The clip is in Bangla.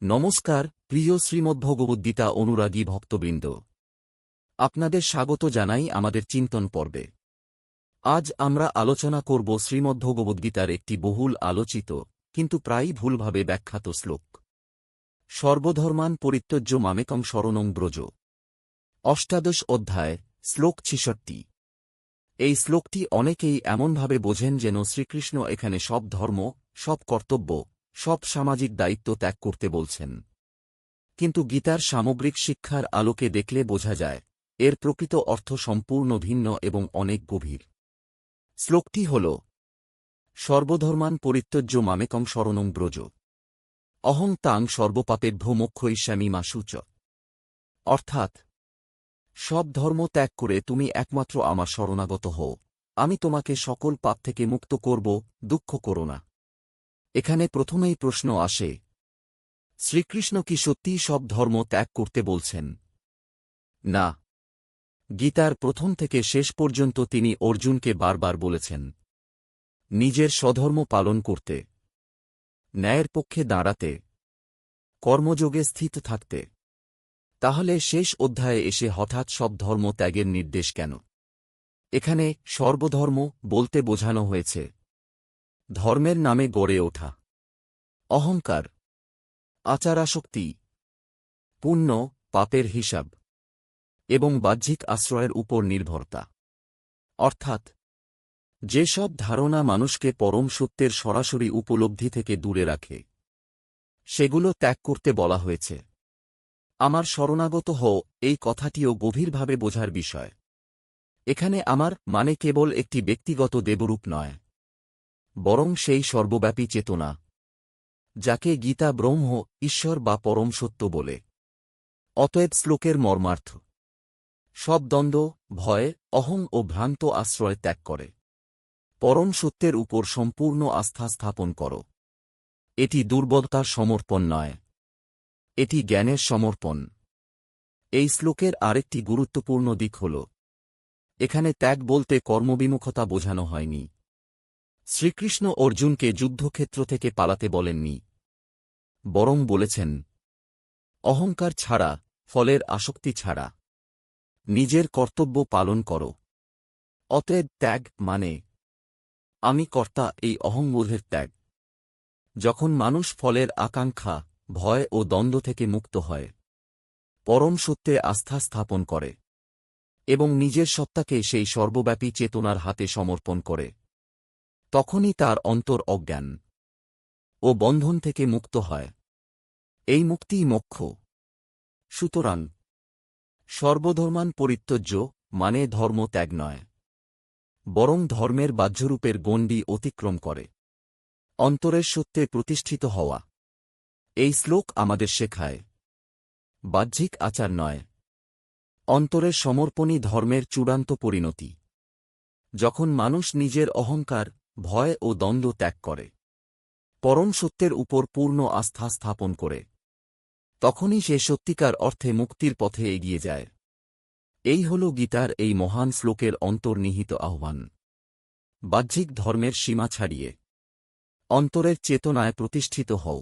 নমস্কার প্রিয় শ্রীমদ্ভগবদ্গীতা অনুরাগী ভক্তবৃন্দ, আপনাদের স্বাগত জানাই আমাদের চিন্তন পর্বে। আজ আমরা আলোচনা করব শ্রীমদ্ভগবদ্গীতার একটি বহুল আলোচিত কিন্তু প্রায়ই ভুলভাবে ব্যাখ্যাত শ্লোক, সর্বধর্মান পরিত্যজ্য মামেকং শরণং ব্রজ। অষ্টাদশ অধ্যায়, শ্লোক ৬৬। এই শ্লোকটি অনেকেই এমনভাবে বোঝেন যেন শ্রীকৃষ্ণ এখানে সব ধর্ম, সব কর্তব্য, সব সামাজিক দায়িত্ব ত্যাগ করতে বলছেন। কিন্তু গীতার সামগ্রিক শিক্ষার আলোকে দেখলে বোঝা যায় এর প্রকৃত অর্থ সম্পূর্ণ ভিন্ন এবং অনেক গভীর। শ্লোকটি হল, সর্বধর্মান পরিত্যজ্য মামেকং শরণং ব্রজ, অহং তাং সর্বপাপেভ্যো মোক্ষয়িষ্যামি মা শুচ। অর্থাৎ, সব ধর্ম ত্যাগ করে তুমি একমাত্র আমার শরণাগত হও, আমি তোমাকে সকল পাপ থেকে মুক্ত করব, দুঃখ করো না। এখানে প্রথমেই প্রশ্ন আসে, শ্রীকৃষ্ণ কি সত্যিই সব ধর্ম ত্যাগ করতে বলছেন? না। গীতার প্রথম থেকে শেষ পর্যন্ত তিনি অর্জুনকে বারবার বলেছেন নিজের স্বধর্ম পালন করতে, ন্যায়ের পক্ষে দাঁড়াতে, কর্মযোগে স্থিত থাকতে। তাহলে শেষ অধ্যায়ে এসে হঠাৎ সব ধর্ম ত্যাগের নির্দেশ কেন? এখানে সর্বধর্ম বলতে বোঝানো হয়েছে ধর্মের নামে গড়ে ওঠা অহংকার, আচারাসক্তি, পুণ্য পাপের হিসাব এবং বাহ্যিক আশ্রয়ের উপর নির্ভরতা। অর্থাৎ, যেসব ধারণা মানুষকে পরম সত্যের সরাসরি উপলব্ধি থেকে দূরে রাখে, সেগুলো ত্যাগ করতে বলা হয়েছে। আমার শরণাগত হও এই কথাটিও গভীরভাবে বোঝার বিষয়। এখানে আমার মানে কেবল একটি ব্যক্তিগত দেবরূপ নয়, বরং সেই সর্বব্যাপী চেতনা যাকে গীতা ব্রহ্ম, ঈশ্বর বা পরম সত্য বলে। অতএব শ্লোকের মর্মার্থ, সব দ্বন্দ্ব, ভয়, অহং ও ভ্রান্ত আশ্রয় ত্যাগ করে পরম সত্যের উপর সম্পূর্ণ আস্থা স্থাপন কর। এটি দুর্বলতার সমর্পণ নয়, এটি জ্ঞানের সমর্পণ। এই শ্লোকের আরেকটি গুরুত্বপূর্ণ দিক হল, এখানে ত্যাগ বলতে কর্মবিমুখতা বোঝানো হয়নি। শ্রীকৃষ্ণ অর্জুনকে যুদ্ধক্ষেত্র থেকে পালাতে বলেননি, বরং বলেছেন অহংকার ছাড়া, ফলের আসক্তি ছাড়া নিজের কর্তব্য পালন কর। অতএব ত্যাগ মানে আমি কর্তা এই অহংবোধের ত্যাগ। যখন মানুষ ফলের আকাঙ্ক্ষা, ভয় ও দ্বন্দ্ব থেকে মুক্ত হয়, পরম সত্যে আস্থা স্থাপন করে এবং নিজের সত্তাকে সেই সর্বব্যাপী চেতনার হাতে সমর্পণ করে, তখনই তার অন্তর অজ্ঞান ও বন্ধন থেকে মুক্ত হয়। এই মুক্তিই মোক্ষ। সুতরাং সর্বধর্মান পরিত্যজ্য মানে ধর্ম ত্যাগ নয়, বরং ধর্মের বাহ্যরূপের গণ্ডি অতিক্রম করে অন্তরের সত্যে প্রতিষ্ঠিত হওয়া। এই শ্লোক আমাদের শেখায় বাহ্যিক আচার নয়, অন্তরের সমর্পণই ধর্মের চূড়ান্ত পরিণতি। যখন মানুষ নিজের অহংকার, ভয় ও দ্বন্দ্ব ত্যাগ করে, পরম সত্যের উপর পূর্ণ আস্থা স্থাপন করে, তখনই সে সত্যিকার অর্থে মুক্তির পথে এগিয়ে যায়। এই হল গীতার এই মহান শ্লোকের অন্তর্নিহিত আহ্বান। বাহ্যিক ধর্মের সীমা ছাড়িয়ে অন্তরের চেতনায় প্রতিষ্ঠিত হও।